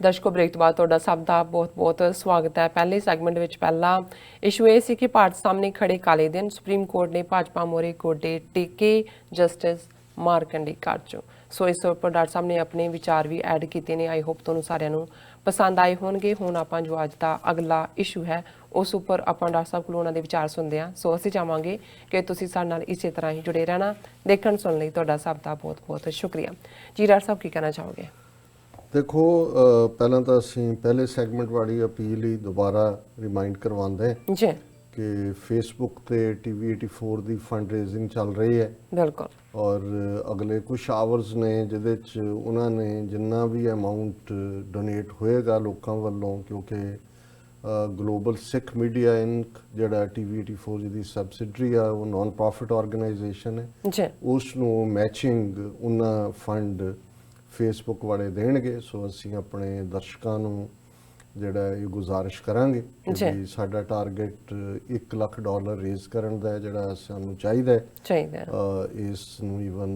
ਦਰਸ਼ਕੋ break ਤੋਂ ਬਾਅਦ ਤੁਹਾਡਾ ਸਭ ਦਾ ਬਹੁਤ-ਬਹੁਤ ਸਵਾਗਤ ਹੈ। ਪਹਿਲੇ ਸੈਗਮੈਂਟ ਵਿੱਚ ਪਹਿਲਾ ਇਸ਼ੂ ਇਹ ਸੀ ਕਿ ਭਾਰਤ ਸਾਹਮਣੇ ਖੜੇ ਕਾਲੇ ਦਿਨ, ਸੁਪਰੀਮ ਕੋਰਟ ਨੇ ਭਾਜਪਾ ਮੋਰੇ ਗੋਡੇ ਟੇਕੇ, ਜਸਟਿਸ ਮਾਰਕੰਡੀ ਕਾਰਜੋ। ਸੋ ਇਸ ਉੱਪਰ ਡਾਕਟਰ ਸਾਹਿਬ ਨੇ ਆਪਣੇ ਵਿਚਾਰ ਵੀ ਐਡ ਕੀਤੇ ਨੇ। ਆਈ ਹੋਪ ਤੁਹਾਨੂੰ ਸਾਰਿਆਂ ਨੂੰ ਪਸੰਦ ਆਏ ਹੋਣਗੇ। ਹੁਣ ਆਪਾਂ ਜੋ ਅੱਜ ਦਾ ਅਗਲਾ ਇਸ਼ੂ ਹੈ ਉਸ ਉੱਪਰ ਆਪਾਂ ਡਾਕਟਰ ਸਾਹਿਬ ਕੋਲੋਂ ਉਹਨਾਂ ਦੇ ਵਿਚਾਰ ਸੁਣਦੇ ਹਾਂ। ਸੋ ਅਸੀਂ ਚਾਹਾਂਗੇ ਕਿ ਤੁਸੀਂ ਸਾਡੇ ਨਾਲ ਇਸੇ ਤਰ੍ਹਾਂ ਹੀ ਜੁੜੇ ਰਹਿਣਾ। ਦੇਖਣ ਸੁਣਨ ਲਈ ਤੁਹਾਡਾ ਸਭ ਦਾ ਬਹੁਤ-ਬਹੁਤ ਸ਼ੁਕਰੀਆ ਜੀ। ਡਾਕਟਰ ਸਾਹਿਬ ਕੀ ਕਹਿਣਾ ਚਾਹੋਗੇ? देखो पहला तो असी पहले सैगमेंट वाली अपील ही दोबारा रिमाइंड करवाते हैं जी कि फेसबुक ते TV 84 की फंड रेजिंग चल रही है बिल्कुल, और अगले कुछ आवर्स ने जिहदे च उन्होंने जिन्ना भी अमाउंट डोनेट होएगा लोगों वालों, क्योंकि ग्लोबल सिख मीडिया इंक जिहड़ा TV 84 जिहदी सबसिडरी आ वो नॉन प्रॉफिट ऑर्गेनाइजेशन है जी, उसनूं मैचिंग उन्हां फंड फेसबुक वाले देणगे। सो असीं अपने दर्शकों नूं जिहड़ा ये गुजारिश करांगे कि भी साडा टारगेट $1 लाख रेज करन दा है, जिहड़ा सानूं चाहीदा है इस नूं ईवन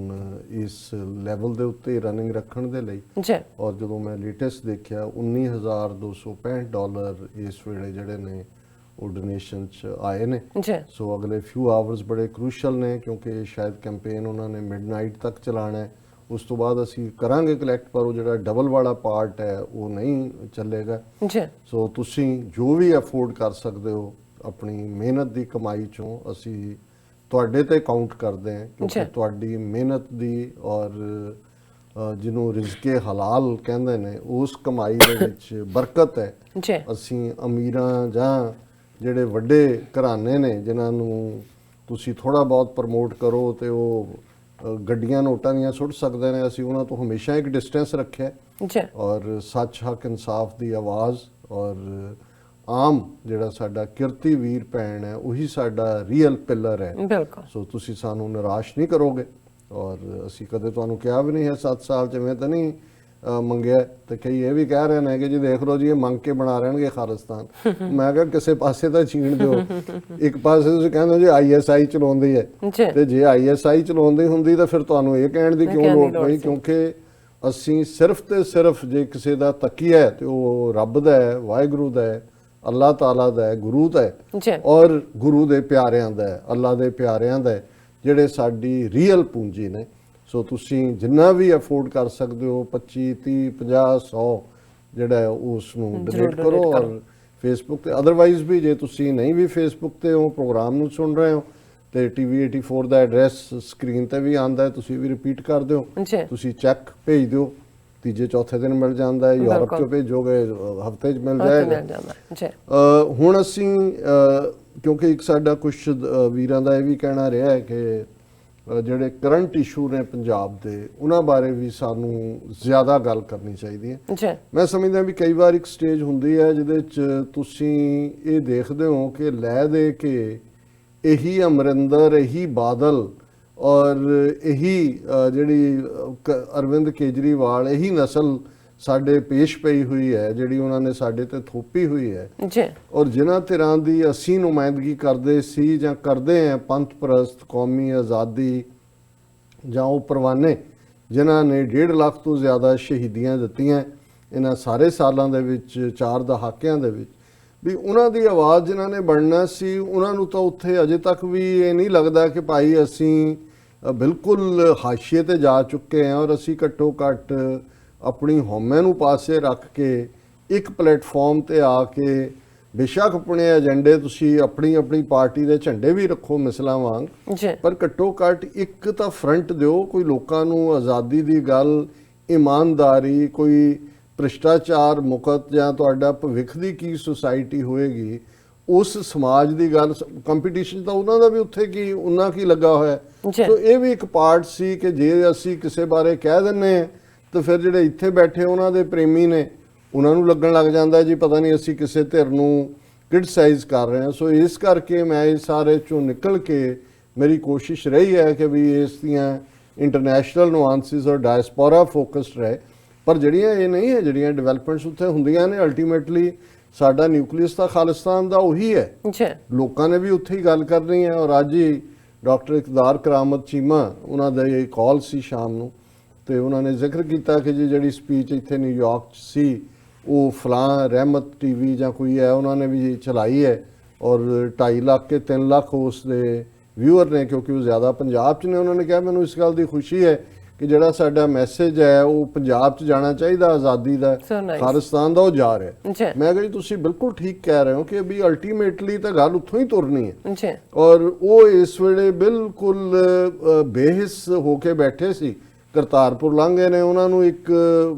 इस लैवल दे उत्ते रनिंग रखण दे लई। और जदों मैं लेटेस्ट देखिया $19,265 इस वेले जिहड़े ने वो डोनेशन च आए ने। सो अगले फ्यू आवर्स बड़े क्रूशल ने, क्योंकि शायद कैंपेन उन्होंने मिडनाइट तक चलाना है। उस तो बाद असी करांगे कलैक्ट, पर वो जिहड़ा डबल वाला पार्ट है वो नहीं चलेगा। सो तुसी जो भी अफोर्ड कर सकते हो अपनी मेहनत की कमाई चों असी तुहाडे ते काउंट करते हैं, क्योंकि तुहाडी मेहनत दी और जिन्हों रिज़के हलाल कहंदे ने उस कमाई दे विच बरकत है। असी अमीरां जां जिहड़े वड्डे घराने ने जिन्हां नूं तुसी थोड़ा बहुत प्रमोट करो तो वो गड्डियां नोटां दियां सुट सकते हैं, असी उन्हां तो हमेशा एक डिस्टेंस रखे और सच हक इंसाफ की आवाज़ और आम जिहड़ा साडा किरती वीर भैन है उही साडा रियल पिलर है। सो तुसी सानू निराश नहीं करोगे, और असी कदे तुहानू कहा भी नहीं है 7 साल च मैं तो नहीं मंगया। तो कई ये भी कह रहे हैं कि जी देख लो जी ये मंग के बना रहे खालिस्तान। मैं कहा किसी पासे तो छीण दो। एक पासे तुसीं कहंदे जी ISI चलाउंदी है, तो जे ISI चलाउंदी हुंदी तो फिर तुहानू ये कहण दी क्यों लोड़ पई? क्योंकि असीं सिर्फ तो सिर्फ जे किसी का तकीया है तो वो रब दा है, वाहिगुरू दा है, अल्लाह ताला दा है, गुरु दा है और गुरु दे प्यारियां दा है, अल्लाह दे प्यारियां दा है, जिहड़े साडी रियल पूंजी ने। सो तुसी जिन्ना भी अफोर्ड कर सकते हो 25, 30, 50, 100 जिहड़ा है उसनूं डोनेट करो। और फेसबुक ते अदरवाइज भी जे तुसी नहीं भी फेसबुक ते हो प्रोग्राम नूं सुन रहे हो तो TV 84 का एड्रैस स्क्रीन ते भी आंदा है, तुसी भी रिपीट कर दिओ। तुसी चैक भेज दिओ, तीजे चौथे दिन मिल जाता है। यूरोप चो भेजोगे हफ्ते च मिल जाएगा। हुण असीं क्योंकि एक साडा कुछ वीरां दा ये भी कहना रहा है कि ਜਿਹੜੇ ਕਰੰਟ ਇਸ਼ੂ ਨੇ ਪੰਜਾਬ ਦੇ ਉਹਨਾਂ ਬਾਰੇ ਵੀ ਸਾਨੂੰ ਜ਼ਿਆਦਾ ਗੱਲ ਕਰਨੀ ਚਾਹੀਦੀ ਹੈ। ਮੈਂ ਸਮਝਦਾ ਵੀ ਕਈ ਵਾਰ ਇੱਕ ਸਟੇਜ ਹੁੰਦੀ ਹੈ ਜਿਹਦੇ 'ਚ ਤੁਸੀਂ ਇਹ ਦੇਖਦੇ ਹੋ ਕਿ ਲੈ ਦੇ ਕੇ ਇਹੀ ਅਮਰਿੰਦਰ, ਇਹੀ ਬਾਦਲ ਔਰ ਇਹੀ ਜਿਹੜੀ ਅਰਵਿੰਦ ਕੇਜਰੀਵਾਲ, ਇਹੀ ਨਸਲ ਸਾਡੇ ਪੇਸ਼ ਪਈ ਹੋਈ ਹੈ ਜਿਹੜੀ ਉਹਨਾਂ ਨੇ ਸਾਡੇ ਤੇ ਥੋਪੀ ਹੋਈ ਹੈ। ਔਰ ਜਿਨ੍ਹਾਂ ਧਿਰਾਂ ਦੀ ਅਸੀਂ ਨੁਮਾਇੰਦਗੀ ਕਰਦੇ ਸੀ ਜਾਂ ਕਰਦੇ ਹਾਂ, ਪੰਥ ਪ੍ਰਸਤ, ਕੌਮੀ ਆਜ਼ਾਦੀ ਜਾਂ ਉਹ ਪਰਵਾਨੇ ਜਿਨ੍ਹਾਂ ਨੇ 1.5 ਲੱਖ ਤੋਂ ਜ਼ਿਆਦਾ ਸ਼ਹੀਦੀਆਂ ਦਿੱਤੀਆਂ ਇਹਨਾਂ ਸਾਰੇ ਸਾਲਾਂ ਦੇ ਵਿੱਚ, 4 ਦਹਾਕਿਆਂ ਦੇ ਵਿੱਚ, ਵੀ ਉਹਨਾਂ ਦੀ ਆਵਾਜ਼ ਜਿਨ੍ਹਾਂ ਨੇ ਬਣਨਾ ਸੀ ਉਹਨਾਂ ਨੂੰ ਤਾਂ ਉੱਥੇ ਅਜੇ ਤੱਕ ਵੀ ਇਹ ਨਹੀਂ ਲੱਗਦਾ ਕਿ ਭਾਈ ਅਸੀਂ ਬਿਲਕੁਲ ਹਾਸ਼ੀਏ ਤੇ ਜਾ ਚੁੱਕੇ ਹਾਂ। ਔਰ ਅਸੀਂ ਘੱਟੋ ਘੱਟ अपनी हौमे नूं पासे रख के एक प्लेटफॉर्म ते आके बेशक अपने एजेंडे तुसी अपनी अपनी पार्टी दे झंडे भी रखो मिसलां वांग, पर घट्टो घट एक तां फ्रंट दिओ। कोई लोकां नूं आज़ादी दी गल, ईमानदारी, कोई भ्रिष्टाचार मुकत जां तुहाडा भविख दी की सोसाइटी होएगी उस समाज की गल। कंपीटीशन तो उन्हों का भी उत्थे की उन्ना की लगा होया। तो ये भी एक पार्ट सी कि जे असी किसी बारे कह दिंदे हैं तो फिर जिहड़े इत्थे बैठे उन्होंने प्रेमी ने उन्होंने लगन लग जाता है जी पता नहीं असी किसी धिर नूं क्रिटिसाइज़ कर रहे हैं। सो इस करके मैं इस सारे चों निकल के मेरी कोशिश रही है कि भी इस दियां इंटरनेशनल नुआंसिस और डायस्पोरा फोकस्ड रहे, पर जिहड़ियां ये नहीं है जिहड़ियां डिवेलपमेंट्स उत्थे हुंदियां ने अल्टीमेटली साडा न्यूक्लियस तां खालिस्तान दा उही है। लोकां ने भी उत्थे ही गल करनी है। और अज ही डॉक्टर इकदार करामत चीमा उन्हां दा ये कॉल सी शाम नूं, तो उन्होंने जिक्र किया कि जी जी स्पीच इत्थे न्यूयॉर्क सी ਉਹ ਫਲਾਂ ਰਹਿਮਤ ਟੀਵੀ ਜਾਂ ਕੋਈ ਹੈ ਉਹਨਾਂ ਨੇ ਵੀ ਚਲਾਈ ਹੈ ਔਰ 2.5 ਲੱਖ ਕੇ 3 ਲੱਖ ਉਸ ਦੇ ਵਿਊਅਰ ਨੇ, ਕਿਉਂਕਿ ਉਹ ਜ਼ਿਆਦਾ ਪੰਜਾਬ 'ਚ ਨੇ। ਉਹਨਾਂ ਨੇ ਕਿਹਾ ਮੈਨੂੰ ਇਸ ਗੱਲ ਦੀ ਖੁਸ਼ੀ ਹੈ ਕਿ ਜਿਹੜਾ ਸਾਡਾ ਮੈਸੇਜ ਹੈ ਉਹ ਪੰਜਾਬ 'ਚ ਜਾਣਾ ਚਾਹੀਦਾ, ਆਜ਼ਾਦੀ ਦਾ, ਖਾਲਿਸਤਾਨ ਦਾ, ਉਹ ਜਾ ਰਿਹਾ। ਮੈਂ ਕਿਹਾ ਜੀ ਤੁਸੀਂ ਬਿਲਕੁਲ ਠੀਕ ਕਹਿ ਰਹੇ ਹੋ ਕਿ ਵੀ ਅਲਟੀਮੇਟਲੀ ਤਾਂ ਗੱਲ ਉੱਥੋਂ ਹੀ ਤੁਰਨੀ ਹੈ। ਔਰ ਉਹ ਇਸ ਵੇਲੇ ਬਿਲਕੁਲ ਬੇਹਿੱਸ ਹੋ ਕੇ ਬੈਠੇ ਸੀ। ਕਰਤਾਰਪੁਰ ਲਾਂਘੇ ਨੇ ਉਹਨਾਂ ਨੂੰ ਇੱਕ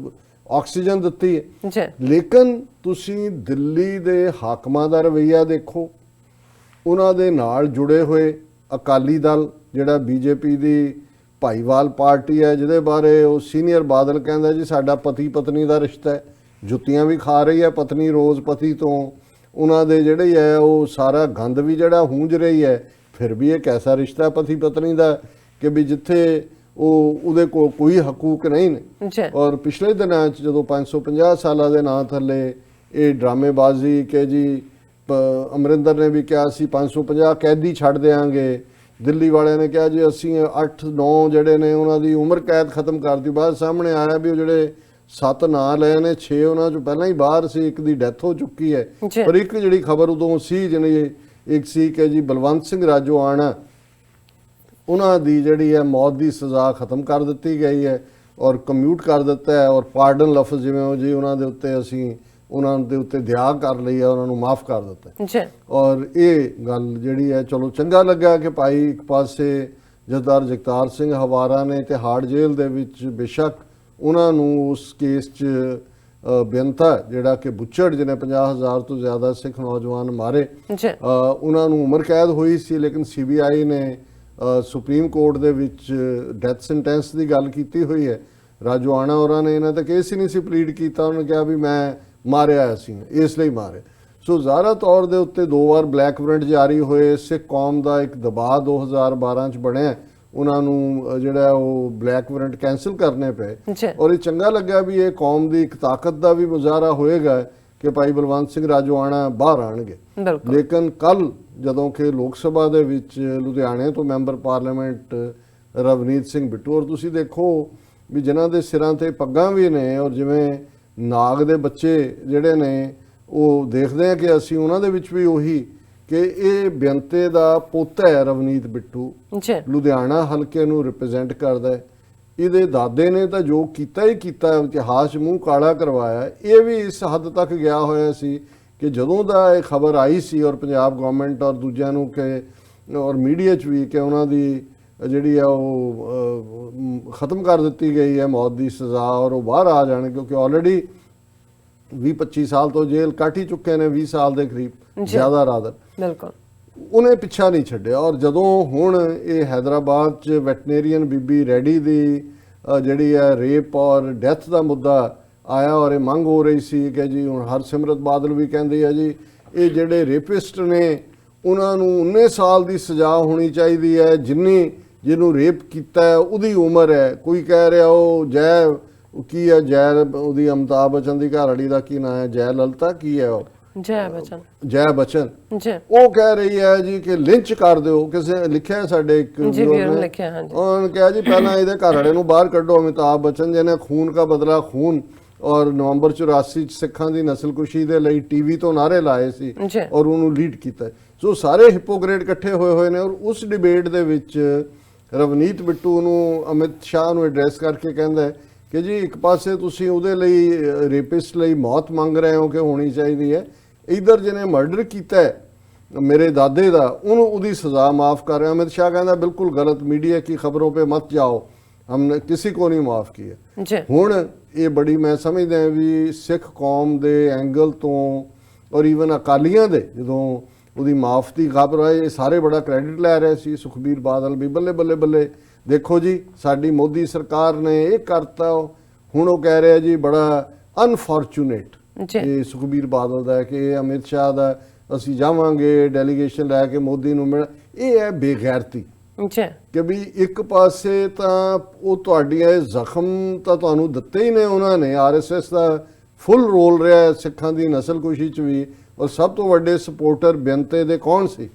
ਆਕਸੀਜਨ ਦਿੱਤੀ ਹੈ। ਲੇਕਿਨ ਤੁਸੀਂ ਦਿੱਲੀ ਦੇ ਹਾਕਮਾਂ ਦਾ ਰਵੱਈਆ ਦੇਖੋ, ਉਹਨਾਂ ਦੇ ਨਾਲ ਜੁੜੇ ਹੋਏ ਅਕਾਲੀ ਦਲ ਜਿਹੜਾ ਬੀਜੇਪੀ ਦੀ ਭਾਈਵਾਲ ਪਾਰਟੀ ਹੈ, ਜਿਹਦੇ ਬਾਰੇ ਉਹ ਸੀਨੀਅਰ ਬਾਦਲ ਕਹਿੰਦਾ ਜੀ ਸਾਡਾ ਪਤੀ ਪਤਨੀ ਦਾ ਰਿਸ਼ਤਾ ਹੈ, ਜੁੱਤੀਆਂ ਵੀ ਖਾ ਰਹੀ ਹੈ ਪਤਨੀ ਰੋਜ਼ ਪਤੀ ਤੋਂ, ਉਹਨਾਂ ਦੇ ਜਿਹੜੇ ਹੈ ਉਹ ਸਾਰਾ ਗੰਦ ਵੀ ਜਿਹੜਾ ਹੂੰਜ ਰਹੀ ਹੈ, ਫਿਰ ਵੀ ਇਹ ਕੈਸਾ ਰਿਸ਼ਤਾ ਪਤੀ ਪਤਨੀ ਦਾ ਕਿ ਵੀ ਜਿੱਥੇ ਉਹਦੇ ਕੋਲ ਕੋਈ ਹਕੂਕ ਨਹੀਂ ਨੇ। ਔਰ ਪਿਛਲੇ ਦਿਨਾਂ 'ਚ ਜਦੋਂ 550 ਸਾਲਾਂ ਦੇ ਨਾਂ ਥੱਲੇ ਇਹ ਡਰਾਮੇਬਾਜ਼ੀ ਕਿ ਜੀ ਅਮਰਿੰਦਰ ਨੇ ਵੀ ਕਿਹਾ ਸੀ 550 ਕੈਦੀ ਛੱਡ ਦੇਵਾਂਗੇ, ਦਿੱਲੀ ਵਾਲਿਆਂ ਨੇ ਕਿਹਾ ਜੀ ਅਸੀਂ 8-9 ਜਿਹੜੇ ਨੇ ਉਹਨਾਂ ਦੀ ਉਮਰ ਕੈਦ ਖਤਮ ਕਰ ਦਿੱਤੀ। ਬਾਅਦ ਸਾਹਮਣੇ ਆਇਆ ਵੀ ਉਹ ਜਿਹੜੇ 7 ਨਾਂ ਲਏ ਨੇ 6 ਉਹਨਾਂ 'ਚੋਂ ਪਹਿਲਾਂ ਹੀ ਬਾਹਰ ਸੀ, ਇੱਕ ਦੀ ਡੈਥ ਹੋ ਚੁੱਕੀ ਹੈ। ਪਰ ਇੱਕ ਜਿਹੜੀ ਖਬਰ ਉਦੋਂ ਸੀ ਜਿਹਨੇ ਇੱਕ ਸੀ ਕਿ ਜੀ ਬਲਵੰਤ ਸਿੰਘ ਰਾਜੋਆਣਾ ਉਹਨਾਂ ਦੀ ਜਿਹੜੀ ਹੈ ਮੌਤ ਦੀ ਸਜ਼ਾ ਖਤਮ ਕਰ ਦਿੱਤੀ ਗਈ ਹੈ ਔਰ ਕਮਿਊਟ ਕਰ ਦਿੱਤਾ ਹੈ ਔਰ ਪਾਰਡਨ ਲਫ਼ਜ਼ ਜਿਵੇਂ ਉਹ ਜੀ ਉਹਨਾਂ ਦੇ ਉੱਤੇ ਅਸੀਂ ਉਹਨਾਂ ਦੇ ਉੱਤੇ ਦਇਆ ਕਰ ਲਈ ਹੈ, ਉਹਨਾਂ ਨੂੰ ਮਾਫ ਕਰ ਦਿੱਤਾ। ਔਰ ਇਹ ਗੱਲ ਜਿਹੜੀ ਹੈ ਚਲੋ ਚੰਗਾ ਲੱਗਾ ਕਿ ਭਾਈ ਇੱਕ ਪਾਸੇ ਜਥੇਦਾਰ ਜਗਤਾਰ ਸਿੰਘ ਹਵਾਰਾ ਨੇ ਤਿਹਾੜ ਜੇਲ੍ਹ ਦੇ ਵਿੱਚ ਬੇਸ਼ੱਕ ਉਹਨਾਂ ਨੂੰ ਉਸ ਕੇਸ 'ਚ ਬੇਨਤਾ ਜਿਹੜਾ ਕਿ ਬੁੱਚੜ ਜਿਹਨੇ 50,000 ਤੋਂ ਜ਼ਿਆਦਾ ਸਿੱਖ ਨੌਜਵਾਨ ਮਾਰੇ, ਉਹਨਾਂ ਨੂੰ ਉਮਰ ਕੈਦ ਹੋਈ ਸੀ, ਲੇਕਿਨ CBI ਨੇ ਸੁਪਰੀਮ ਕੋਰਟ ਦੇ ਵਿੱਚ ਡੈਥ ਸੈਂਟੈਂਸ ਦੀ ਗੱਲ ਕੀਤੀ ਹੋਈ ਹੈ। ਰਾਜੋਆਣਾ ਹੋਰਾਂ ਨੇ ਇਹਨਾਂ ਤੇ ਕੇਸ ਹੀ ਨਹੀਂ ਸੀ ਪਲੀਡ ਕੀਤਾ, ਉਹਨਾਂ ਨੇ ਕਿਹਾ ਵੀ ਮੈਂ ਮਾਰਿਆ ਸੀ ਇਸ ਲਈ ਮਾਰਿਆ। ਸੋ ਜ਼ਾਹਰਾ ਤੌਰ ਦੇ ਉੱਤੇ 2 ਵਾਰ ਬਲੈਕ ਵਾਰੰਟ ਜਾਰੀ ਹੋਏ, ਸਿੱਖ ਕੌਮ ਦਾ ਇੱਕ ਦਬਾਅ 2012 'ਚ ਬਣਿਆ, ਉਹਨਾਂ ਨੂੰ ਜਿਹੜਾ ਉਹ ਬਲੈਕ ਵਾਰੰਟ ਕੈਂਸਲ ਕਰਨੇ ਪਏ। ਔਰ ਇਹ ਚੰਗਾ ਲੱਗਾ ਵੀ ਇਹ ਕੌਮ ਦੀ ਇੱਕ ਤਾਕਤ ਦਾ ਵੀ ਮੁਜ਼ਾਹਰਾ ਹੋਏਗਾ ਕਿ ਭਾਈ ਬਲਵੰਤ ਸਿੰਘ ਰਾਜੋਆਣਾ ਬਾਹਰ ਆਣਗੇ। ਲੇਕਿਨ ਕੱਲ ਜਦੋਂ ਕਿ ਲੋਕ ਸਭਾ ਦੇ ਵਿੱਚ ਲੁਧਿਆਣੇ ਤੋਂ ਮੈਂਬਰ ਪਾਰਲੀਮੈਂਟ ਰਵਨੀਤ ਸਿੰਘ ਬਿੱਟੂ, ਔਰ ਤੁਸੀਂ ਦੇਖੋ ਵੀ ਜਿਨ੍ਹਾਂ ਦੇ ਸਿਰਾਂ ਤੇ ਪੱਗਾਂ ਵੀ ਨੇ ਔਰ ਜਿਵੇਂ ਨਾਗ ਦੇ ਬੱਚੇ ਜਿਹੜੇ ਨੇ ਉਹ ਦੇਖਦੇ ਆ ਕਿ ਅਸੀਂ ਉਹਨਾਂ ਦੇ ਵਿੱਚ ਵੀ ਉਹੀ ਕਿ ਇਹ ਬੇਨਤੇ ਦਾ ਪੋਤਾ ਹੈ ਰਵਨੀਤ ਬਿੱਟੂ, ਲੁਧਿਆਣਾ ਹਲਕੇ ਨੂੰ ਰਿਪਰੈਜ਼ੈਂਟ ਕਰਦਾ ਹੈ। ਇਹਦੇ ਦਾਦੇ ਨੇ ਤਾਂ ਜੋ ਕੀਤਾ ਹੀ ਕੀਤਾ, ਇਤਿਹਾਸ ਮੂੰਹ ਕਾਲਾ ਕਰਵਾਇਆ। ਇਹ ਵੀ ਇਸ ਹੱਦ ਤੱਕ ਗਿਆ ਹੋਇਆ ਸੀ ਕਿ ਜਦੋਂ ਦਾ ਇਹ ਖਬਰ ਆਈ ਸੀ ਔਰ ਪੰਜਾਬ ਗਵਰਨਮੈਂਟ ਔਰ ਦੂਜਿਆਂ ਨੂੰ ਕਿ ਔਰ ਮੀਡੀਆ 'ਚ ਵੀ ਕਿ ਉਹਨਾਂ ਦੀ ਜਿਹੜੀ ਆ ਉਹ ਖਤਮ ਕਰ ਦਿੱਤੀ ਗਈ ਹੈ ਮੌਤ ਦੀ ਸਜ਼ਾ ਔਰ ਉਹ ਬਾਹਰ ਆ ਜਾਣ, ਕਿਉਂਕਿ ਆਲਰੇਡੀ 20-25 ਸਾਲ ਤੋਂ ਜੇਲ੍ਹ ਕੱਟ ਹੀ ਚੁੱਕੇ ਨੇ, 20 ਸਾਲ ਦੇ ਕਰੀਬ ਜ਼ਿਆਦਾ ਰਾਦਰ। ਬਿਲਕੁਲ ਉਹਨੇ ਪਿੱਛਾ ਨਹੀਂ ਛੱਡਿਆ। ਔਰ ਜਦੋਂ ਹੁਣ ਇਹ ਹੈਦਰਾਬਾਦ 'ਚ ਵੈਟਨੇਰੀਅਨ ਬੀਬੀ ਰੈਡੀ ਦੀ ਜਿਹੜੀ ਹੈ ਰੇਪ ਔਰ ਡੈਥ ਦਾ ਮੁੱਦਾ ਆਇਆ ਔਰ ਇਹ ਮੰਗ ਹੋ ਰਹੀ ਸੀ ਕਿ ਜੀ ਹੁਣ ਹਰਸਿਮਰਤ ਬਾਦਲ ਵੀ ਕਹਿੰਦੀ ਹੈ ਜੀ ਇਹ ਜਿਹੜੇ ਰੇਪਿਸਟ ਨੇ ਉਹਨਾਂ ਨੂੰ 19 ਸਾਲ ਦੀ ਸਜ਼ਾ ਹੋਣੀ ਚਾਹੀਦੀ ਹੈ ਜਿੰਨੀ ਜਿਹਨੂੰ ਰੇਪ ਕੀਤਾ ਹੈ ਉਹਦੀ ਉਮਰ ਹੈ। ਕੋਈ ਕਹਿ ਰਿਹਾ ਉਹ ਜੈ ਕੀ ਹੈ, ਜੈ ਉਹਦੀ ਅਮਿਤਾਭ ਬੱਚਨ ਦੀ ਘਰਵਾਲੀ ਦਾ ਕੀ ਨਾਂ ਹੈ, ਜੈ ਲਲਿਤਾ ਕੀ ਹੈ ਉਹ ਜੈ ਬਚਨ ਉਹ ਕਹਿ ਰਹੀ ਹੈ ਜੀ ਕਿ ਲਿੰਚ ਕਰ ਦਿਓ। ਕਿਸੇ ਲਿਖਿਆ ਸਾਡੇ ਇੱਕ ਉਹਨਾਂ ਨੇ ਕਿਹਾ ਜੀ ਪਹਿਲਾਂ ਇਹਦੇ ਘਰ ਵਾਲੇ ਨੂੰ ਬਾਹਰ ਕੱਢੋ, ਅਮਿਤਾਭ ਬੱਚਨ ਜਿਹਨੇ ਖੂਨ ਕਾ ਬਦਲਾ ਖੂਨ ਔਰ ਨਵੰਬਰ 84 'ਚ ਸਿੱਖਾਂ ਦੀ ਨਸਲਕੁਸ਼ੀ ਦੇ ਲਈ TV ਤੋਂ ਨਾਅਰੇ ਲਾਏ ਸੀ ਔਰ ਉਹਨੂੰ ਲੀਡ ਕੀਤਾ। ਸੋ ਸਾਰੇ ਹਿਪੋਕਰੇਟ ਇਕੱਠੇ ਹੋਏ ਨੇ। ਔਰ ਉਸ ਡਿਬੇਟ ਦੇ ਵਿੱਚ ਰਵਨੀਤ ਬਿੱਟੂ ਨੂੰ ਅਮਿਤ ਸ਼ਾਹ ਨੂੰ ਐਡਰੈਸ ਕਰਕੇ ਕਹਿੰਦਾ ਕਿ ਜੀ ਇੱਕ ਪਾਸੇ ਤੁਸੀਂ ਉਹਦੇ ਲਈ ਰੇਪਿਸਟ ਲਈ ਮੌਤ ਮੰਗ ਰਹੇ ਹੋ ਕਿ ਹੋਣੀ ਚਾਹੀਦੀ ਹੈ, ਇਧਰ ਜਿਹਨੇ ਮਰਡਰ ਕੀਤਾ ਹੈ ਮੇਰੇ ਦਾਦੇ ਦਾ ਉਹਨੂੰ ਉਹਦੀ ਸਜ਼ਾ ਮਾਫ ਕਰ ਰਹੇ। ਅਮਿਤ ਸ਼ਾਹ ਕਹਿੰਦਾ ਬਿਲकुल गलत, मीडिया की खबरों पे मत जाओ, हमने किसी को नहीं माफ़ किया। ਹੁਣ ਇਹ ਬੜੀ ਮੈਂ ਸਮਝਦਾ ਵੀ ਸਿੱਖ ਕੌਮ ਦੇ ਐਂਗਲ ਤੋਂ ਔਰ ਈਵਨ ਅਕਾਲੀਆਂ ਦੇ ਜਦੋਂ ਉਹਦੀ ਮਾਫ ਦੀ ਖਬਰ ਆਈ ਇਹ ਸਾਰੇ ਬੜਾ ਕ੍ਰੈਡਿਟ ਲੈ ਰਹੇ ਸੀ। ਸੁਖਬੀਰ ਬਾਦਲ ਵੀ ਬੱਲੇ ਬੱਲੇ ਬੱਲੇ ਦੇਖੋ ਜੀ ਸਾਡੀ ਮੋਦੀ ਸਰਕਾਰ ਨੇ ਇਹ ਕਰਤਾ। ਹੁਣ ਉਹ ਕਹਿ ਰਿਹਾ ਜੀ ਬੜਾ ਅਨਫੋਰਚੂਨੇਟ ਇਹ ਸੁਖਬੀਰ ਬਾਦਲ ਦਾ ਕਿ ਇਹ ਅਮਿਤ ਸ਼ਾਹ ਦਾ ਅਸੀਂ ਜਾਵਾਂਗੇ ਡੈਲੀਗੇਸ਼ਨ ਲੈ ਕੇ ਮੋਦੀ ਨੂੰ ਮਿਲ। ਇਹ ਹੈ ਬੇਗੈਰਤੀ ਕਿ ਵੀ ਇੱਕ ਪਾਸੇ ਤਾਂ ਉਹ ਤੁਹਾਡੀਆਂ ਇਹ ਜ਼ਖਮ ਤਾਂ ਤੁਹਾਨੂੰ ਦਿੱਤੇ ਹੀ ਨੇ ਉਹਨਾਂ ਨੇ। RSS ਦਾ ਫੁੱਲ ਰੋਲ ਰਿਹਾ ਸਿੱਖਾਂ ਦੀ ਨਸਲਕੁਸ਼ੀ 'ਚ ਵੀ ਔਰ ਸਭ ਤੋਂ ਵੱਡੇ ਸਪੋਰਟਰ ਬੇਨਤੇ ਦੇ ਕੌਣ ਸੀ?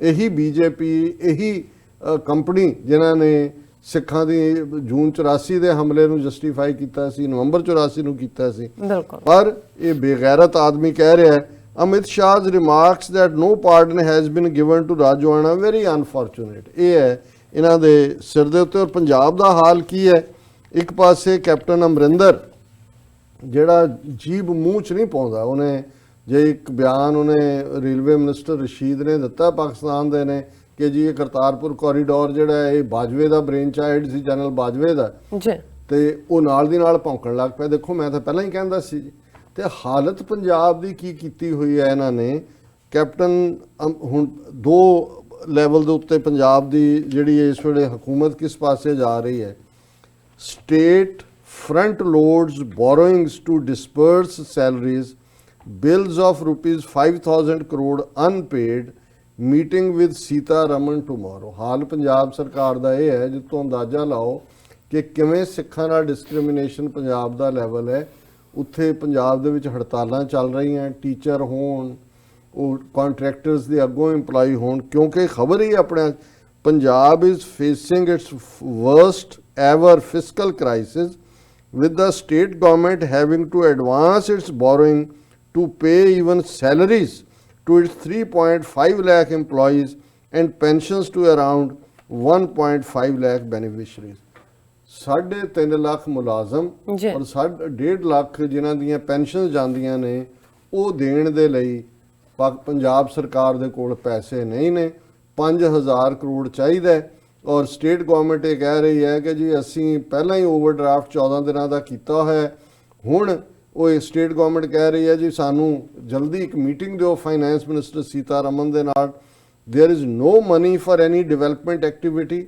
ਇਹੀ BJP, ਇਹੀ ਕੰਪਨੀ ਜਿਨ੍ਹਾਂ ਨੇ ਸਿੱਖਾਂ ਦੀ ਜੂਨ 84 ਦੇ ਹਮਲੇ ਨੂੰ ਜਸਟੀਫਾਈ ਕੀਤਾ ਸੀ, ਨਵੰਬਰ 84 ਨੂੰ ਕੀਤਾ ਸੀ। ਪਰ ਇਹ ਬੇਗੈਰਤ ਆਦਮੀ ਕਹਿ ਰਿਹਾ ਹੈ Amit ਸ਼ਾਹ's remarks that no pardon has been given to Rajwana very unfortunate। ਇਹ ਹੈ ਇਹਨਾਂ ਦੇ ਸਿਰ ਦੇ ਉੱਤੇ। ਔਰ ਪੰਜਾਬ ਦਾ ਹਾਲ ਕੀ ਹੈ? ਇੱਕ ਪਾਸੇ ਕੈਪਟਨ ਅਮਰਿੰਦਰ ਜਿਹੜਾ ਜੀਭ ਮੂੰਹ 'ਚ ਨਹੀਂ ਪਾਉਂਦਾ, ਉਹਨੇ ਜੇ ਇੱਕ ਬਿਆਨ ਉਹਨੇ ਰੇਲਵੇ ਮਿਨਿਸਟਰ ਰਸ਼ੀਦ ਨੇ ਦਿੱਤਾ ਪਾਕਿਸਤਾਨ ਦੇ ਨੇ ਕਿ ਜੀ ਇਹ ਕਰਤਾਰਪੁਰ ਕੋਰੀਡੋਰ ਜਿਹੜਾ ਇਹ ਬਾਜਵੇ ਦਾ ਬ੍ਰੇਨ ਚਾਈਲਡ ਸੀ, ਜਨਰਲ ਬਾਜਵੇ ਦਾ, ਤੇ ਉਹ ਨਾਲ ਦੀ ਨਾਲ ਭੌਂਕਣ ਲੱਗ ਪਿਆ। ਦੇਖੋ ਮੈਂ ਤਾਂ ਪਹਿਲਾਂ ਹੀ ਕਹਿੰਦਾ ਸੀ ਜੀ। ਤੇ ਹਾਲਤ ਪੰਜਾਬ ਦੀ ਕੀ ਕੀਤੀ ਹੋਈ ਹੈ ਇਹਨਾਂ ਨੇ। ਕੈਪਟਨ ਹੁਣ ਦੋ ਲੈਵਲ ਦੇ ਉੱਤੇ ਪੰਜਾਬ ਦੀ ਜਿਹੜੀ ਇਸ ਵੇਲੇ ਹਕੂਮਤ ਕਿਸ ਪਾਸੇ ਜਾ ਰਹੀ ਹੈ। State front loads borrowings to disperse salaries, bills of rupees 5,000 crore unpaid, meeting with Sita Raman tomorrow। ਹਾਲ ਪੰਜਾਬ ਸਰਕਾਰ ਦਾ ਇਹ ਹੈ ਜਿੱਥੋਂ ਅੰਦਾਜ਼ਾ ਲਾਓ ਕਿ ਕਿਵੇਂ ਸਿੱਖਾਂ ਨਾਲ ਡਿਸਕ੍ਰਿਮੀਨੇਸ਼ਨ ਪੰਜਾਬ ਦਾ ਲੈਵਲ ਹੈ। ਉੱਥੇ ਪੰਜਾਬ ਦੇ ਵਿੱਚ ਹੜਤਾਲਾਂ ਚੱਲ ਰਹੀਆਂ, ਟੀਚਰ ਹੋਣ, ਉਹ ਕੰਟਰੈਕਟਰਸ ਦੇ ਅੱਗੋਂ EMPLOYE ਹੋਣ, ਕਿਉਂਕਿ ਖਬਰ ਹੀ ਆਪਣਾ Punjab is facing its worst ever fiscal crisis, with the state government having to advance its borrowing to pay even salaries to its 3.5 lakh employees and pensions to around 1.5 lakh beneficiaries। 3.5 lakh ਮੁਲਾਜ਼ਮ ਔਰ 1.5 ਲੱਖ ਜਿਨ੍ਹਾਂ ਦੀਆਂ pension ਜਾਂਦੀਆਂ ਨੇ ਉਹ ਦੇਣ ਦੇ ਲਈ ਪੰਜਾਬ ਸਰਕਾਰ ਦੇ ਕੋਲ ਪੈਸੇ ਨਹੀਂ ਨੇ। 5,000 ਕਰੋੜ ਚਾਹੀਦਾ ਹੈ। ਔਰ ਸਟੇਟ ਗਵਰਨਮੈਂਟ ਇਹ ਕਹਿ ਰਹੀ ਹੈ ਕਿ ਜੀ ਅਸੀਂ ਪਹਿਲਾਂ ਹੀ ਓਵਰਡਰਾਫਟ 14 ਦਿਨਾਂ ਦਾ ਕੀਤਾ ਹੋਇਆ। ਹੁਣ ਉਹ ਸਟੇਟ ਗਵਰਨਮੈਂਟ ਕਹਿ ਰਹੀ ਹੈ ਜੀ ਸਾਨੂੰ ਜਲਦੀ ਇੱਕ ਮੀਟਿੰਗ ਦਿਓ ਫਾਈਨੈਂਸ ਮਿਨਿਸਟਰ ਸੀਤਾ ਰਮਨ ਦੇ ਨਾਲ। There is no money for any development activity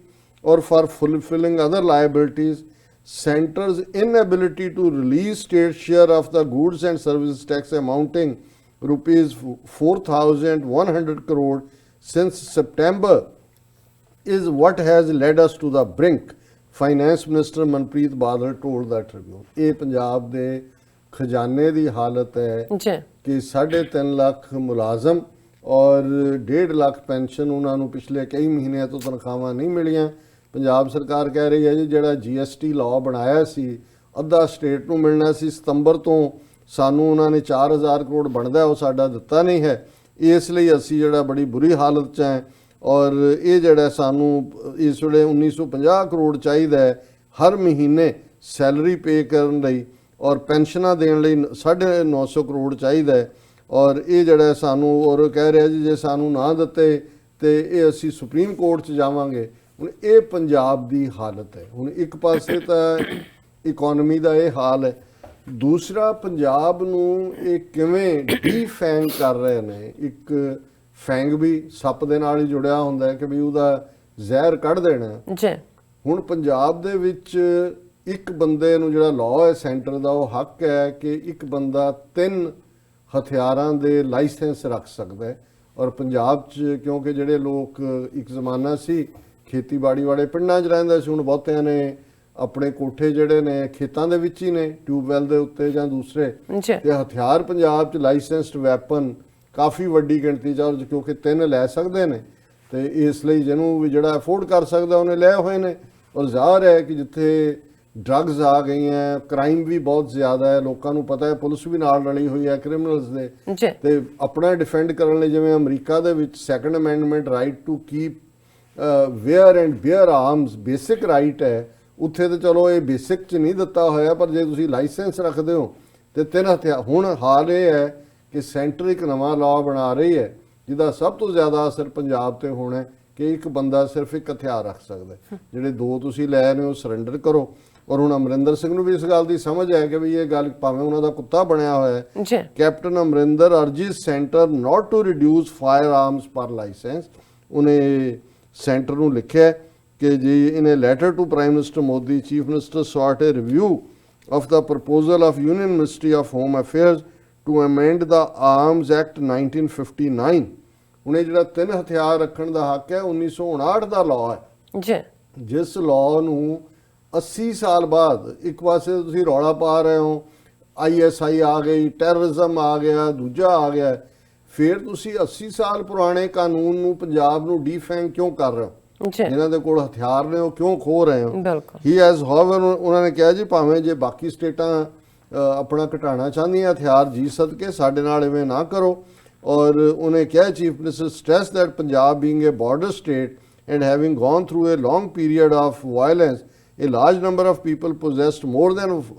or for fulfilling other liabilities। Centre's inability to release state share of the goods and services tax amounting rupees 4,100 crore since September is what has led us to the brink, Finance Minister Manpreet Badal told the Tribune। ਇਹ ਪੰਜਾਬ ਦੇ ਖਜ਼ਾਨੇ ਦੀ ਹਾਲਤ ਹੈ ਕਿ 3.5 ਲੱਖ ਮੁਲਾਜ਼ਮ ਔਰ 1.5 lakh pension ਉਹਨਾਂ ਨੂੰ ਪਿਛਲੇ ਕਈ ਮਹੀਨਿਆਂ ਤੋਂ ਤਨਖਾਹਾਂ ਨਹੀਂ ਮਿਲੀਆਂ। ਪੰਜਾਬ ਸਰਕਾਰ ਕਹਿ ਰਹੀ ਹੈ ਜੀ ਜਿਹੜਾ GST ਲਾਅ ਬਣਾਇਆ ਸੀ ਅੱਧਾ ਸਟੇਟ ਨੂੰ ਮਿਲਣਾ ਸੀ, ਸਤੰਬਰ ਤੋਂ ਸਾਨੂੰ ਉਹਨਾਂ ਨੇ 4,000 ਕਰੋੜ ਬਣਦਾ ਉਹ ਸਾਡਾ ਦਿੱਤਾ ਨਹੀਂ ਹੈ। ਇਸ ਲਈ ਅਸੀਂ ਜਿਹੜਾ ਬੜੀ ਬੁਰੀ ਹਾਲਤ 'ਚ ਹੈ ਔਰ ਇਹ ਜਿਹੜਾ ਸਾਨੂੰ ਇਸ ਵੇਲੇ 1,950 ਕਰੋੜ ਚਾਹੀਦਾ ਹੈ ਹਰ ਮਹੀਨੇ ਸੈਲਰੀ ਪੇ ਕਰਨ ਲਈ ਔਰ ਪੈਨਸ਼ਨਾਂ ਦੇਣ ਲਈ 950 ਕਰੋੜ ਚਾਹੀਦਾ ਹੈ। ਔਰ ਇਹ ਜਿਹੜਾ ਸਾਨੂੰ ਔਰ ਕਹਿ ਰਿਹਾ ਜੀ ਜੇ ਸਾਨੂੰ ਨਾ ਦਿੱਤੇ ਤੇ ਇਹ ਅਸੀਂ ਸੁਪਰੀਮ ਕੋਰਟ 'ਚ ਜਾਵਾਂਗੇ। ਹੁਣ ਇਹ ਪੰਜਾਬ ਦੀ ਹਾਲਤ ਹੈ। ਹੁਣ ਇੱਕ ਪਾਸੇ ਤਾਂ ਇਕਨੋਮੀ ਦਾ ਇਹ ਹਾਲ ਹੈ, ਦੂਸਰਾ ਪੰਜਾਬ ਨੂੰ ਇਹ ਕਿਵੇਂ ਡੀਫੈਂਗ ਕਰ ਰਹੇ ਨੇ। ਇੱਕ ਫੈਂਗ ਵੀ ਸੱਪ ਦੇ ਨਾਲ ਹੀ ਜੁੜਿਆ ਹੁੰਦਾ ਹੈ ਕਿ ਵੀ ਉਹਦਾ ਜ਼ਹਿਰ ਕੱਢ ਦੇਣਾ ਜੀ। ਹੁਣ ਪੰਜਾਬ ਦੇ ਵਿੱਚ ਇੱਕ ਬੰਦੇ ਨੂੰ ਜਿਹੜਾ ਲਾਅ ਹੈ ਸੈਂਟਰ ਦਾ ਉਹ ਹੱਕ ਹੈ ਕਿ ਇੱਕ ਬੰਦਾ 3 ਹਥਿਆਰਾਂ ਦੇ ਲਾਇਸੈਂਸ ਰੱਖ ਸਕਦਾ ਹੈ। ਔਰ ਪੰਜਾਬ 'ਚ ਕਿਉਂਕਿ ਜਿਹੜੇ ਲੋਕ ਇੱਕ ਜ਼ਮਾਨਾ ਸੀ ਖੇਤੀਬਾੜੀ ਵਾਲੇ ਪਿੰਡਾਂ 'ਚ ਰਹਿੰਦੇ ਸੀ, ਹੁਣ ਬਹੁਤਿਆਂ ਨੇ ਆਪਣੇ ਕੋਠੇ ਜਿਹੜੇ ਨੇ ਖੇਤਾਂ ਦੇ ਵਿੱਚ ਹੀ ਨੇ ਟਿਊਬਵੈਲ ਦੇ ਉੱਤੇ ਜਾਂ ਦੂਸਰੇ, ਤੇ ਹਥਿਆਰ ਪੰਜਾਬ 'ਚ ਲਾਇਸੈਂਸਡ ਵੈਪਨ ਕਾਫੀ ਵੱਡੀ ਗਿਣਤੀ 'ਚ ਔਰ ਕਿਉਂਕਿ 3 ਲੈ ਸਕਦੇ ਨੇ ਤੇ ਇਸ ਲਈ ਜਿਹਨੂੰ ਵੀ ਜਿਹੜਾ ਅਫੋਰਡ ਕਰ ਸਕਦਾ ਉਹਨੇ ਲਏ ਹੋਏ ਨੇ। ਔਰ ਜ਼ਾਹਰ ਹੈ ਕਿ ਜਿੱਥੇ ਡਰੱਗਸ ਆ ਗਈਆਂ, ਕ੍ਰਾਈਮ ਵੀ ਬਹੁਤ ਜ਼ਿਆਦਾ ਹੈ, ਲੋਕਾਂ ਨੂੰ ਪਤਾ ਹੈ, ਪੁਲਿਸ ਵੀ ਨਾਲ ਰਲੀ ਹੋਈ ਹੈ ਕ੍ਰਿਮੀਨਲਸ ਦੇ, ਤੇ ਆਪਣਾ ਡਿਫੈਂਡ ਕਰਨ ਲਈ ਜਿਵੇਂ ਅਮਰੀਕਾ ਦੇ ਵਿੱਚ 2nd amendment right to keep wear and bear arms basic right ਹੈ। ਉੱਥੇ ਤਾਂ ਚਲੋ ਇਹ ਬੇਸਿਕ 'ਚ ਨਹੀਂ ਦਿੱਤਾ ਹੋਇਆ, ਪਰ ਜੇ ਤੁਸੀਂ ਲਾਇਸੈਂਸ ਰੱਖਦੇ ਹੋ ਤੇ 3 ਹਥਿਆਰ। ਹੁਣ ਹਾਲ ਇਹ ਹੈ ਕਿ ਸੈਂਟਰ ਇੱਕ ਨਵਾਂ ਲਾਅ ਬਣਾ ਰਹੀ ਹੈ ਜਿਹਦਾ ਸਭ ਤੋਂ ਜ਼ਿਆਦਾ ਅਸਰ ਪੰਜਾਬ ਤੇ ਹੋਣਾ ਕਿ ਇੱਕ ਬੰਦਾ ਸਿਰਫ ਇੱਕ ਹਥਿਆਰ ਰੱਖ ਸਕਦਾ, ਜਿਹੜੇ 2 ਤੁਸੀਂ ਲੈ ਨੇ ਉਹ ਸਰੈਂਡਰ ਕਰੋ। ਔਰ ਹੁਣ ਅਮਰਿੰਦਰ ਸਿੰਘ ਨੂੰ ਵੀ ਇਸ ਗੱਲ ਦੀ ਸਮਝ ਹੈ ਕਿ ਵੀ ਇਹ ਗੱਲ ਭਾਵੇਂ ਉਹਨਾਂ ਦਾ ਕੁੱਤਾ ਬਣਿਆ ਹੋਇਆ ਹੈ। Captain Amarinder urges centre not to reduce firearms per licence. ਉਹਨੇ ਸੈਂਟਰ ਨੂੰ ਲਿਖਿਆ ਕਿ ਜੀ in a letter to prime minister Modi chief minister sought a review of the proposal of union ministry of home affairs to amend the arms act 1959। ਹੁਣ ਇਹ ਜਿਹੜਾ 3 ਹਥਿਆਰ ਰੱਖਣ ਦਾ ਹੱਕ ਹੈ 1959 ਦਾ ਲਾਅ ਹੈ, ਜਿਸ ਲਾਅ ਨੂੰ 80 ਸਾਲ ਬਾਅਦ ਇੱਕ ਪਾਸੇ ਤੁਸੀਂ ਰੌਲਾ ਪਾ ਰਹੇ ਹੋ ISI ਆ ਗਈ, ਟੈਰਰਿਜ਼ਮ ਆ ਗਿਆ, ਦੂਜਾ ਆ ਗਿਆ, ਫਿਰ ਤੁਸੀਂ 80 ਸਾਲ ਪੁਰਾਣੇ ਕਾਨੂੰਨ ਨੂੰ ਪੰਜਾਬ ਨੂੰ ਡੀਫੈਂਗ ਕਿਉਂ ਕਰ ਰਹੇ ਹੋ? ਜਿਨ੍ਹਾਂ ਦੇ ਕੋਲ ਹਥਿਆਰ ਨੇ ਉਹ ਕਿਉਂ ਖੋ ਰਹੇ ਹੋ। ਹੀ ਹੈਜ਼ ਹਾਵਰ ਉਹਨਾਂ ਨੇ ਕਿਹਾ ਜੀ ਭਾਵੇਂ ਜੇ ਬਾਕੀ ਸਟੇਟਾਂ ਆਪਣਾ ਘਟਾਉਣਾ ਚਾਹੁੰਦੀਆਂ ਹਥਿਆਰ ਜੀ ਸਦਕੇ ਸਾਡੇ ਨਾਲ ਇਵੇਂ ਨਾ ਕਰੋ। ਔਰ ਉਹਨੇ ਕਿਹਾ chief minister stress that Punjab being A border state and having gone through a long period of violence, a large number of people possessed more than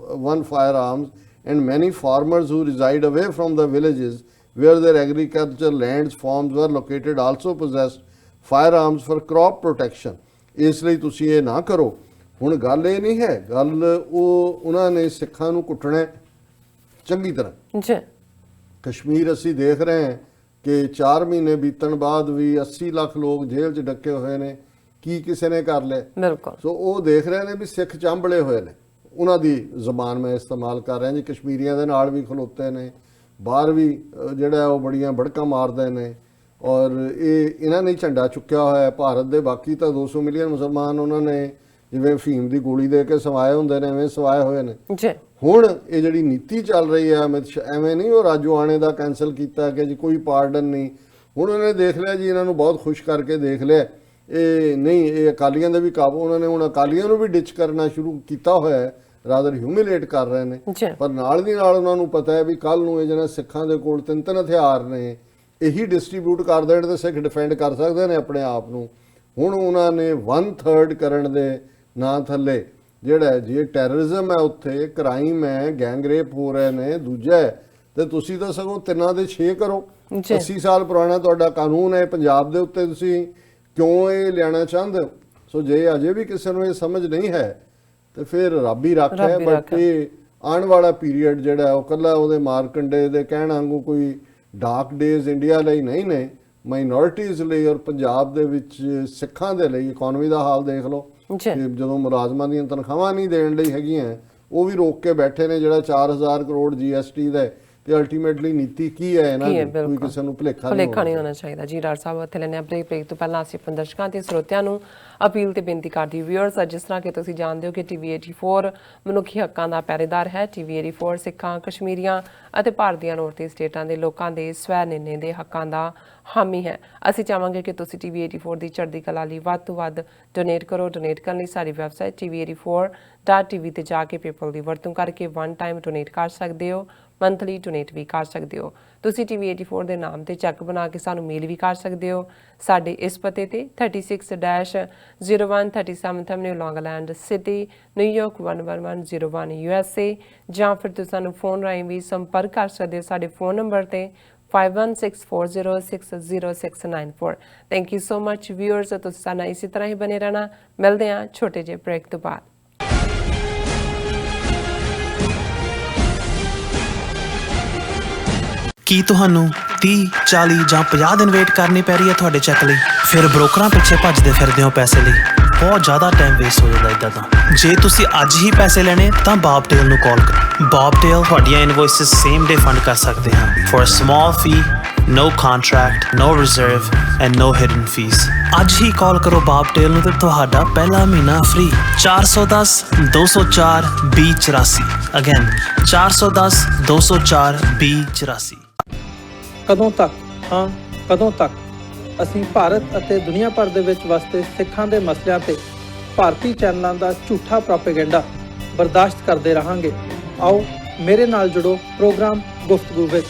one firearms, and many farmers who reside away from the villages where their agricultural lands farms were located also possessed firearms for crop protection. ਇਸ ਲਈ ਤੁਸੀਂ ਇਹ ਨਾ ਕਰੋ। ਹੁਣ ਗੱਲ ਇਹ ਨਹੀਂ ਹੈ, ਗੱਲ ਉਹ ਉਹਨਾਂ ਨੇ ਸਿੱਖਾਂ ਨੂੰ ਕੁੱਟਣਾ ਚੰਗੀ ਤਰ੍ਹਾਂ ਜੀ। ਕਸ਼ਮੀਰ ਅਸੀਂ ਦੇਖ ਰਹੇ ਹਾਂ ਕਿ 4 ਮਹੀਨੇ ਬੀਤਣ ਬਾਅਦ ਵੀ 80 ਲੱਖ ਲੋਕ ਜੇਲ੍ਹ 'ਚ ਡੱਕੇ ਹੋਏ ਨੇ, ਕੀ ਕਿਸੇ ਨੇ ਕਰ ਲਿਆ? ਬਿਲਕੁਲ। ਸੋ ਉਹ ਦੇਖ ਰਹੇ ਨੇ ਵੀ ਸਿੱਖ ਚਾਂਬਲੇ ਹੋਏ ਨੇ, ਉਹਨਾਂ ਦੀ ਜ਼ਬਾਨ ਮੈਂ ਇਸਤੇਮਾਲ ਕਰ ਰਿਹਾ ਜੀ। ਕਸ਼ਮੀਰੀਆਂ ਦੇ ਨਾਲ ਵੀ ਖਲੋਤੇ ਨੇ, ਬਾਹਰ ਵੀ ਜਿਹੜਾ ਉਹ ਬੜੀਆਂ ਬੜਕਾਂ ਮਾਰਦੇ ਨੇ, ਔਰ ਇਹਨਾਂ ਨੇ ਝੰਡਾ ਚੁੱਕਿਆ ਹੋਇਆ ਭਾਰਤ ਦੇ। ਬਾਕੀ ਤਾਂ 200 ਮਿਲੀਅਨ ਮੁਸਲਮਾਨ ਉਹਨਾਂ ਨੇ ਜਿਵੇਂ ਫੀਮ ਦੀ ਗੋਲੀ ਦੇ ਕੇ ਸਵਾਏ ਹੁੰਦੇ ਨੇ ਐਵੇਂ ਸਵਾਏ ਹੋਏ ਨੇ। ਹੁਣ ਇਹ ਜਿਹੜੀ ਨੀਤੀ ਚੱਲ ਰਹੀ ਹੈ ਐਵੇਂ ਨਹੀਂ ਉਹ ਰਾਜੋਆਣੇ ਦਾ ਕੈਂਸਲ ਕੀਤਾ ਕਿ ਜੀ ਕੋਈ ਪਾਰਡਨ ਨਹੀਂ। ਹੁਣ ਉਹਨੇ ਦੇਖ ਲਿਆ ਜੀ, ਇਹਨਾਂ ਨੂੰ ਬਹੁਤ ਖੁਸ਼ ਕਰਕੇ ਦੇਖ ਲਿਆ ਇਹ ਨਹੀਂ, ਇਹ ਅਕਾਲੀਆਂ ਦੇ ਵੀ ਕਾਬੂ, ਉਹਨਾਂ ਨੇ ਹੁਣ ਅਕਾਲੀਆਂ ਨੂੰ ਵੀ ਡਿਚ ਕਰਨਾ ਸ਼ੁਰੂ ਕੀਤਾ ਹੋਇਆ ਹੈ, ਰਾਦਰ ਹਿਊਮਿਲੇਟ ਕਰ ਰਹੇ ਨੇ। ਪਰ ਨਾਲ ਦੀ ਨਾਲ ਉਹਨਾਂ ਨੂੰ ਪਤਾ ਹੈ ਵੀ ਕੱਲ ਨੂੰ ਇਹ ਜਿਹੜਾ ਸਿੱਖਾਂ ਦੇ ਕੋਲ 3 ਹਥਿਆਰ ਨੇ, ਇਹੀ ਡਿਸਟ੍ਰੀਬਿਊਟ ਕਰ ਦੇਣ ਤੇ ਸਿੱਖ ਡਿਫੈਂਡ ਕਰ ਸਕਦੇ ਨੇ ਆਪਣੇ ਆਪ ਨੂੰ। ਹੁਣ ਉਹਨਾਂ ਨੇ 1/3 ਕਰਨ ਦੇ ਨਾਂ ਥੱਲੇ ਜਿਹੜਾ ਜੇ ਟੈਰਰਿਜ਼ਮ ਹੈ, ਉੱਥੇ ਕ੍ਰਾਈਮ ਹੈ, ਗੈਂਗ ਰੇਪ ਹੋ ਰਹੇ ਨੇ, ਦੂਜਾ ਹੈ ਤੇ ਤੁਸੀਂ ਤਾਂ ਸਗੋਂ 3 ਦੇ 6 ਕਰੋ। 80 ਸਾਲ ਪੁਰਾਣਾ ਤੁਹਾਡਾ ਕਾਨੂੰਨ ਹੈ ਪੰਜਾਬ ਦੇ ਉੱਤੇ, ਤੁਸੀਂ ਕਿਉਂ ਇਹ ਲਿਆਣਾ ਚਾਹੁੰਦੇ ਹੋ? ਸੋ ਜੇ ਅਜੇ ਵੀ ਕਿਸੇ ਨੂੰ ਇਹ ਸਮਝ ਨਹੀਂ ਹੈ ਤੇ ਫਿਰ ਰੱਬ ਹੀ ਰੱਖ ਹੈ। ਬਟ ਇਹ ਆਉਣ ਵਾਲਾ ਪੀਰੀਅਡ ਜਿਹੜਾ ਉਹ ਕੱਲਾ ਉਹਦੇ ਮਾਰਕੰਡੇ ਦੇ ਕਹਿਣ ਵਾਂਗੂ ਕੋਈ ਡਾਰਕ ਡੇਜ਼ ਇੰਡੀਆ ਲਈ ਨਹੀਂ ਨੇ, ਮਾਈਨੋਰਿਟੀਜ਼ ਲਈ ਔਰ ਪੰਜਾਬ ਦੇ ਵਿੱਚ ਸਿੱਖਾਂ ਦੇ ਲਈ। ਇਕਨੋਮੀ ਦਾ ਹਾਲ ਦੇਖ ਲਓ, ਜਦੋਂ ਮੁਲਾਜ਼ਮਾਂ ਦੀਆਂ ਤਨਖਾਹਾਂ ਨਹੀਂ ਦੇਣ ਲਈ ਹੈਗੀਆਂ, ਉਹ ਵੀ ਰੋਕ ਕੇ ਬੈਠੇ ਨੇ ਜਿਹੜਾ 4000 ਕਰੋੜ GST ਦਾ। ਤੇ ਅਲਟੀਮੇਟਲੀ ਨੀਤੀ ਕੀ ਹੈ ਇਹਨਾਂ ਦੀ, ਕੋਈ ਕਿਸੇ ਨੂੰ ਭੁਲੇਖਾ ਨਹੀਂ ਹੋਣਾ ਚਾਹੀਦਾ ਜੀ। ਡਾਕਟਰ ਸਾਹਿਬ ਇੱਥੇ ਲੈਣੇ ਬ੍ਰੇਕ ਤੋਂ ਪਹਿਲਾਂ ਅਸੀਂ ਆਪਣੇ ਦਰਸ਼ਕਾਂ ਤੇ ਸਰੋਤਿਆਂ ਨੂੰ ਅਪੀਲ ਤੇ ਬੇਨਤੀ ਕਰਦੀ ਵਿਊਅਰਸ, ਜਿਸ ਤਰ੍ਹਾਂ ਕਿ ਤੁਸੀਂ ਜਾਣਦੇ ਹੋ ਕਿ TV 84 ਮਨੁੱਖੀ ਹੱਕਾਂ ਦਾ ਪਹਿਰੇਦਾਰ ਹੈ। TV 84 ਸਿੱਖਾਂ, ਕਸ਼ਮੀਰੀਆਂ ਅਤੇ ਭਾਰਤ ਦੀਆਂ ਨੌਰਥ ਸਟੇਟਾਂ ਦੇ ਲੋਕਾਂ ਦੇ ਸਵੈ ਨਿਰਣੇ ਦੇ ਹੱਕਾਂ ਦਾ ਹਾਮੀ ਹੈ। ਅਸੀਂ ਚਾਹਾਂਗੇ ਕਿ ਤੁਸੀਂ TV 84 ਦੀ ਚੜ੍ਹਦੀ ਕਲਾ ਲਈ ਵੱਧ ਤੋਂ ਵੱਧ ਡੋਨੇਟ ਕਰੋ। ਡੋਨੇਟ ਕਰਨ ਲਈ ਸਾਡੀ ਵੈਬਸਾਈਟ tv84.tv ਤੇ ਜਾ ਕੇ ਪੇਪਲ ਦੀ ਵਰਤੋਂ ਕਰਕੇ 1 ਟਾਈਮ ਡੋਨੇਟ ਕਰ ਸਕਦੇ ਹੋ, ਮੰਥਲੀ ਡੋਨੇਟ ਵੀ ਕਰ ਸਕਦੇ ਹੋ। ਤੁਸੀਂ TV 84 ਦੇ ਨਾਮ ਤੇ ਚੈੱਕ ਬਣਾ ਕੇ ਸਾਨੂੰ ਮੇਲ ਵੀ ਕਰ ਸਕਦੇ ਹੋ ਸਾਡੇ ਇਸ ਪਤੇ ਤੇ 36-0137 ਐਵਨਿਊ ਲੌਂਗਲੈਂਡ ਸਿਟੀ, ਨਿਊਯਾਰਕ 11101 USA, ਜਾਂ ਫਿਰ ਤੁਸੀਂ ਸਾਨੂੰ ਫੋਨ ਰਾਹੀਂ ਵੀ ਸੰਪਰਕ ਕਰ ਸਕਦੇ ਹੋ ਸਾਡੇ ਫੋਨ ਨੰਬਰ ਤੇ 5164060694। Thank you so much viewers, ਤੁਸੀਂ ਸਾਨੂੰ ਇਸੇ ਤਰ੍ਹਾਂ ਹੀ ਬਨੇ ਰਹਿਣਾ। ਮਿਲਦੇ ਹਾਂ ਛੋਟੇ ਜਿਹੇ ਬ੍ਰੇਕ ਤੋਂ ਬਾਅਦ। ਕੀ ਤੁਹਾਨੂੰ 30, 40 ਜਾਂ 50 ਦਿਨ ਵੇਟ ਕਰਨੀ ਪੈ ਰਹੀ ਹੈ ਤੁਹਾਡੇ ਚੈੱਕ ਲਈ? ਫਿਰ ਬ੍ਰੋਕਰਾਂ ਪਿੱਛੇ ਭੱਜਦੇ ਫਿਰਦੇ ਹੋ ਪੈਸੇ ਲਈ, ਬਹੁਤ ਜ਼ਿਆਦਾ ਟਾਈਮ ਵੇਸਟ ਹੋ ਜਾਂਦਾ ਇੱਦਾਂ ਤਾਂ। ਜੇ ਤੁਸੀਂ ਅੱਜ ਹੀ ਪੈਸੇ ਲੈਣੇ ਤਾਂ ਬੌਬਟੇਲ ਨੂੰ ਕਾਲ ਕਰੋ। ਬੌਬਟੇਲ ਤੁਹਾਡੀਆਂ ਇਨਵੋਇਸਿਸ ਸੇਮ ਡੇ ਫੰਡ ਕਰ ਸਕਦੇ ਹਨ for a small fee, no contract, no reserve and no hidden fees। ਅੱਜ ਹੀ ਕਾਲ ਕਰੋ ਬੌਬਟੇਲ ਨੂੰ ਤੇ ਤੁਹਾਡਾ ਪਹਿਲਾ ਮਹੀਨਾ ਫ੍ਰੀ। 410 204 2084। ਅਗੇਨ 410 204 2084। ਕਦੋਂ ਤੱਕ, ਹਾਂ ਕਦੋਂ ਤੱਕ ਅਸੀਂ ਭਾਰਤ ਅਤੇ ਦੁਨੀਆ ਭਰ ਦੇ ਵਿੱਚ ਵਸਦੇ ਸਿੱਖਾਂ ਦੇ ਮਸਲਿਆਂ ਤੇ ਭਾਰਤੀ ਚੈਨਲਾਂ ਦਾ ਝੂਠਾ ਪ੍ਰੋਪੇਗੈਂਡਾ ਬਰਦਾਸ਼ਤ ਕਰਦੇ ਰਹਾਂਗੇ? ਆਓ ਮੇਰੇ ਨਾਲ ਜੁੜੋ ਪ੍ਰੋਗਰਾਮ ਗੁਫ਼ਤਗੂ ਵਿੱਚ।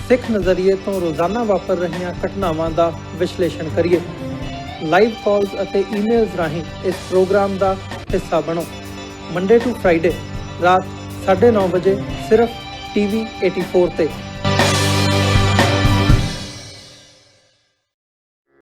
ਸਿੱਖ ਨਜ਼ਰੀਏ ਤੋਂ ਰੋਜ਼ਾਨਾ ਵਾਪਰ ਰਹੀਆਂ ਘਟਨਾਵਾਂ ਦਾ ਵਿਸ਼ਲੇਸ਼ਣ ਕਰੀਏ। ਲਾਈਵ ਕਾਲਸ ਅਤੇ ਈਮੇਲਸ ਰਾਹੀਂ ਇਸ ਪ੍ਰੋਗਰਾਮ ਦਾ ਹਿੱਸਾ ਬਣੋ। ਮੰਡੇ ਟੂ ਫਰਾਈਡੇ ਰਾਤ 9:30 ਵਜੇ ਸਿਰਫ TV 84 ਤੇ।